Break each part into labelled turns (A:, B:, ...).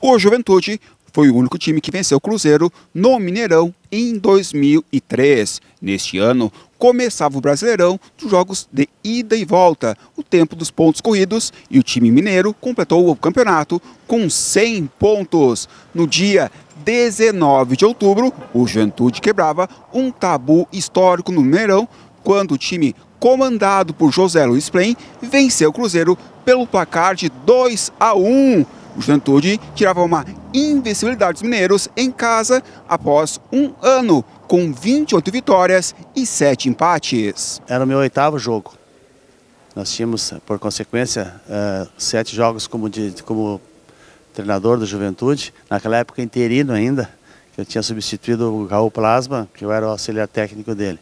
A: O Juventude foi o único time que venceu o Cruzeiro no Mineirão em 2003. Neste ano, começava o Brasileirão dos jogos de ida e volta, o tempo dos pontos corridos, e o time mineiro completou o campeonato com 100 pontos. No dia 19 de outubro, o Juventude quebrava um tabu histórico no Mineirão, quando o time comandado por José Luiz Plen venceu o Cruzeiro pelo placar de 2-1. O Juventude tirava uma invencibilidade dos mineiros em casa após um ano, com 28 vitórias e 7 empates.
B: Era o meu 8º jogo. Nós tínhamos, por consequência, 7 jogos como treinador do Juventude. Naquela época interino ainda, que eu tinha substituído o Raul Plasma, que eu era o auxiliar técnico dele.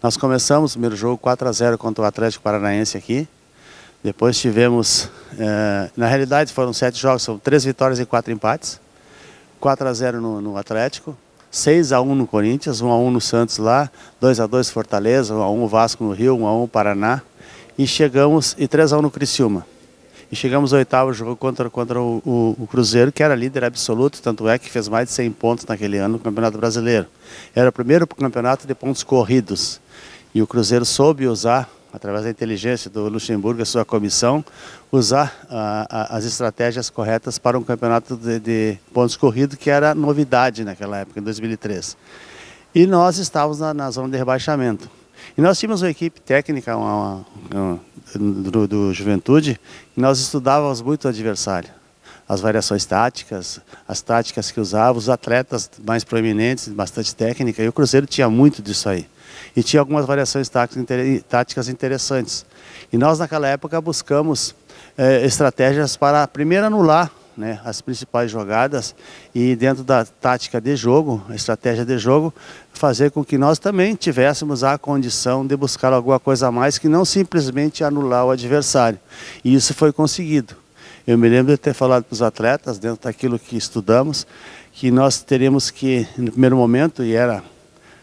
B: Nós começamos o primeiro jogo 4-0 contra o Atlético Paranaense aqui. Depois tivemos, na realidade foram 7 jogos, são 3 vitórias e 4 empates. 4-0 no Atlético, 6-1 no Corinthians, 1-1 no Santos lá, 2-2 Fortaleza, 1-1 Vasco no Rio, 1-1 Paraná. E 3-1 no Criciúma. E chegamos ao 8º jogo contra o Cruzeiro, que era líder absoluto, tanto é que fez mais de 100 pontos naquele ano no Campeonato Brasileiro. Era o primeiro campeonato de pontos corridos. E o Cruzeiro soube usar, através da inteligência do Luxemburgo e sua comissão, usar as estratégias corretas para um campeonato de pontos corridos, que era novidade naquela época, em 2003. E nós estávamos na zona de rebaixamento. E nós tínhamos uma equipe técnica do Juventude, e nós estudávamos muito o adversário. As variações táticas, as táticas que usava, os atletas mais proeminentes, bastante técnica, e o Cruzeiro tinha muito disso aí. E tinha algumas variações táticas interessantes. E nós, naquela época, buscamos estratégias para, primeiro, anular, né, as principais jogadas e, dentro da tática de jogo, a estratégia de jogo, fazer com que nós também tivéssemos a condição de buscar alguma coisa a mais que não simplesmente anular o adversário. E isso foi conseguido. Eu me lembro de ter falado para os atletas, dentro daquilo que estudamos, que nós teríamos que, no primeiro momento,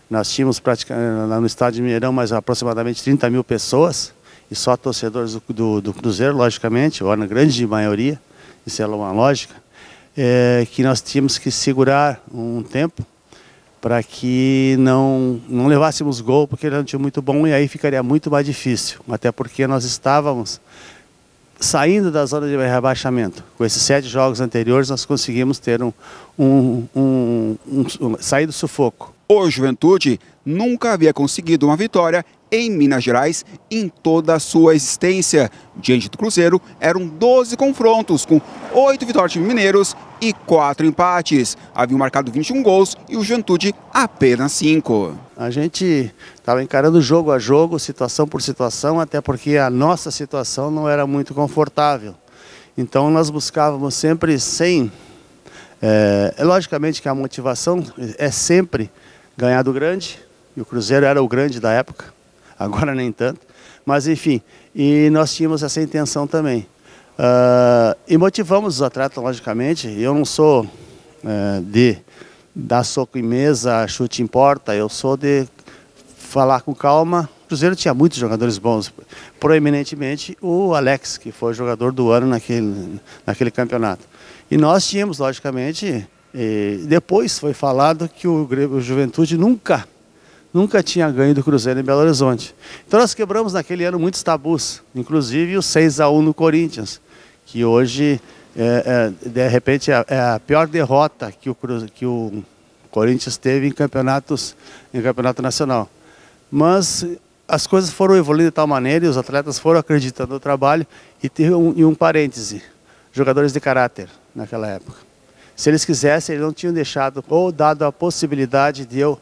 B: nós tínhamos praticamente lá no estádio de Mineirão mais aproximadamente 30 mil pessoas, e só torcedores do Cruzeiro, logicamente, ou na grande maioria, isso é uma lógica, que nós tínhamos que segurar um tempo para que não levássemos gol, porque ele era um time muito bom e aí ficaria muito mais difícil, até porque nós estávamos saindo da zona de rebaixamento. Com esses 7 jogos anteriores, nós conseguimos ter sair do sufoco.
A: O Juventude nunca havia conseguido uma vitória em Minas Gerais em toda a sua existência. Diante do Cruzeiro, eram 12 confrontos, com 8 vitórias de mineiros e 4 empates. Haviam marcado 21 gols e o Juventude apenas 5.
B: A gente estava encarando jogo a jogo, situação por situação, até porque a nossa situação não era muito confortável. Então nós buscávamos sempre logicamente que a motivação é sempre ganhar do grande, e o Cruzeiro era o grande da época, agora nem tanto, mas enfim, e nós tínhamos essa intenção também. E motivamos os atletas, logicamente. Eu não sou de dar soco em mesa, chute em porta, eu sou de falar com calma. O Cruzeiro tinha muitos jogadores bons, proeminentemente o Alex, que foi jogador do ano naquele campeonato. E nós tínhamos, logicamente, depois foi falado que o Juventude nunca tinha ganho do Cruzeiro em Belo Horizonte. Então nós quebramos naquele ano muitos tabus, inclusive o 6-1 no Corinthians, que hoje, de repente, é a pior derrota que o Corinthians teve em campeonato nacional. Mas as coisas foram evoluindo de tal maneira e os atletas foram acreditando no trabalho, e teve um parêntese, jogadores de caráter naquela época. Se eles quisessem, eles não tinham deixado ou dado a possibilidade de eu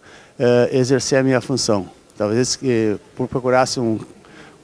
B: exercer a minha função. Talvez procurasse um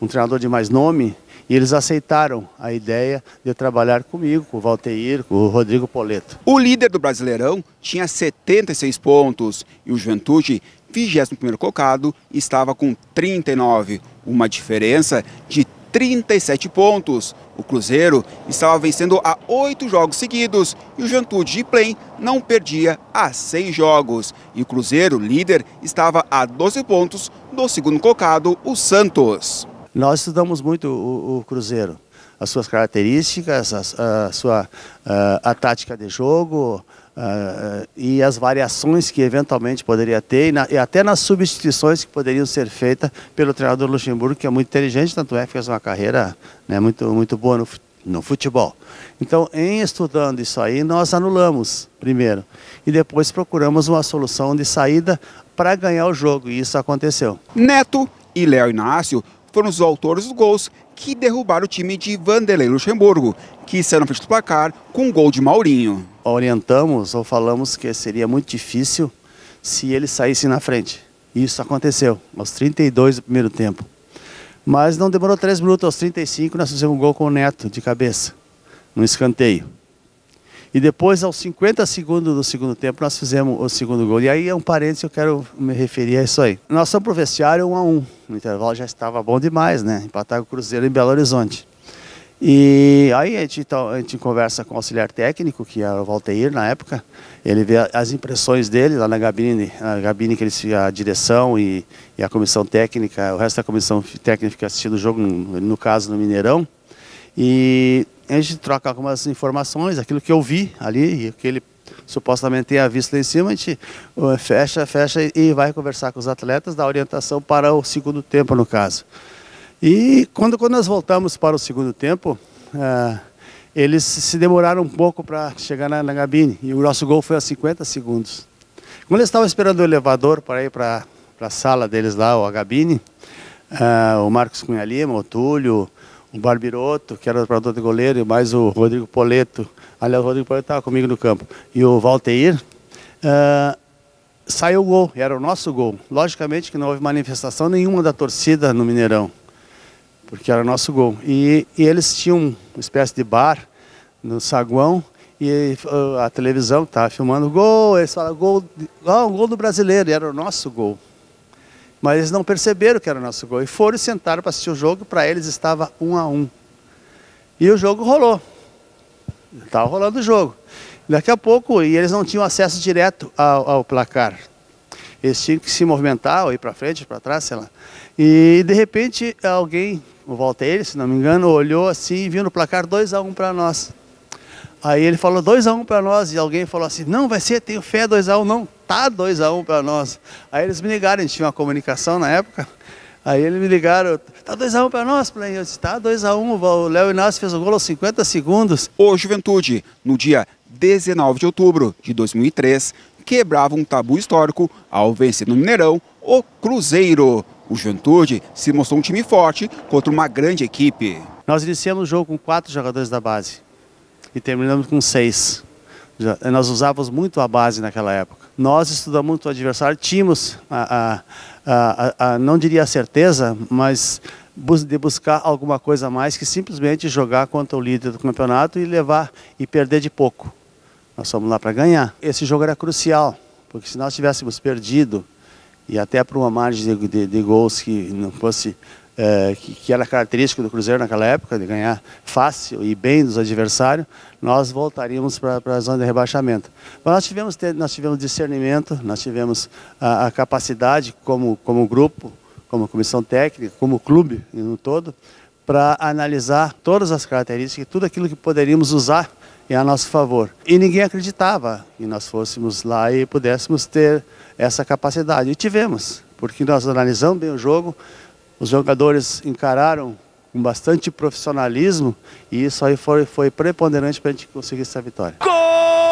B: treinador de mais nome, e eles aceitaram a ideia de trabalhar comigo, com o Valteir, com o Rodrigo Poleto.
A: O líder do Brasileirão tinha 76 pontos e o Juventude, 21º colocado, estava com 39, uma diferença de 37 pontos. O Cruzeiro estava vencendo há 8 jogos seguidos e o Juventude de Plain não perdia há 6 jogos. E o Cruzeiro, líder, estava a 12 pontos do segundo colocado, o Santos.
B: Nós estudamos muito o Cruzeiro, as suas características, a tática de jogo e as variações que eventualmente poderia ter e até nas substituições que poderiam ser feitas pelo treinador Luxemburgo, que é muito inteligente, tanto é que fez uma carreira, né, muito boa no futebol. Então, em estudando isso aí, nós anulamos primeiro e depois procuramos uma solução de saída para ganhar o jogo, e isso aconteceu.
A: Neto e Léo Inácio foram os autores dos gols que derrubaram o time de Vanderlei Luxemburgo, que saiu na frente do placar com um gol de Maurinho.
B: Orientamos ou falamos que seria muito difícil se ele saísse na frente. Isso aconteceu aos 32 do primeiro tempo. Mas não demorou 3 minutos, aos 35 nós fizemos um gol com o Neto de cabeça, no escanteio. E depois, aos 50 segundos do segundo tempo, nós fizemos o segundo gol. E aí é um parênteses, eu quero me referir a isso aí. Nós fomos para o vestiário 1-1. No intervalo já estava bom demais, né? Empatar com o Cruzeiro em Belo Horizonte. E aí a gente conversa com o auxiliar técnico, que era o Valteir na época. Ele vê as impressões dele lá na gabine que eles fizeram, a direção e a comissão técnica, o resto da comissão técnica fica assistindo o jogo, no caso no Mineirão. E a gente troca algumas informações, aquilo que eu vi ali, e que ele supostamente tenha visto lá em cima, a gente fecha e vai conversar com os atletas, dá orientação para o segundo tempo, no caso. E quando nós voltamos para o segundo tempo, eles se demoraram um pouco para chegar na gabine, e o nosso gol foi a 50 segundos. Quando eles estavam esperando o elevador para ir para a sala deles lá, ou a gabine, o Marcos Cunha Lima, o Túlio, o Barbiroto, que era o preparador de goleiro, e mais o Rodrigo Poleto. Aliás, o Rodrigo Poleto estava comigo no campo. E o Valteir, saiu o gol, era o nosso gol. Logicamente que não houve manifestação nenhuma da torcida no Mineirão, porque era o nosso gol. E eles tinham uma espécie de bar no saguão, e a televisão que estava filmando o gol, eles falaram, um gol do brasileiro, e era o nosso gol. Mas eles não perceberam que era o nosso gol e foram e sentaram para assistir o jogo, para eles estava 1-1. E o jogo rolou. Estava rolando o jogo. Daqui a pouco, e eles não tinham acesso direto ao placar. Eles tinham que se movimentar, ou ir para frente, para trás, sei lá. E de repente alguém, o Valteir, se não me engano, olhou assim e viu no placar 2-1 para nós. Aí ele falou 2-1 para nós, e alguém falou assim, não, vai ser, tenho fé, 2-1, não, tá 2-1 para nós. Aí eles me ligaram, a gente tinha uma comunicação na época, aí eles me ligaram, tá 2-1 para nós, eu disse, tá 2-1, o Léo Inácio fez o gol aos 50 segundos.
A: O Juventude, no dia 19 de outubro de 2003, quebrava um tabu histórico ao vencer no Mineirão o Cruzeiro. O Juventude se mostrou um time forte contra uma grande equipe.
B: Nós iniciamos o jogo com 4 jogadores da base e terminamos com 6. Nós usávamos muito a base naquela época. Nós estudamos muito o adversário, tínhamos, não diria a certeza, mas de buscar alguma coisa a mais que simplesmente jogar contra o líder do campeonato e levar e perder de pouco. Nós fomos lá para ganhar. Esse jogo era crucial, porque se nós tivéssemos perdido, e até por uma margem de gols que não fosse, que era característica do Cruzeiro naquela época, de ganhar fácil e bem dos adversários, nós voltaríamos para a zona de rebaixamento. Mas nós tivemos discernimento, nós tivemos a capacidade como grupo, como comissão técnica, como clube no todo, para analisar todas as características, tudo aquilo que poderíamos usar a nosso favor. E ninguém acreditava que nós fôssemos lá e pudéssemos ter essa capacidade. E tivemos, porque nós analisamos bem o jogo, os jogadores encararam com bastante profissionalismo e isso aí foi preponderante para a gente conseguir essa vitória.
A: Gol!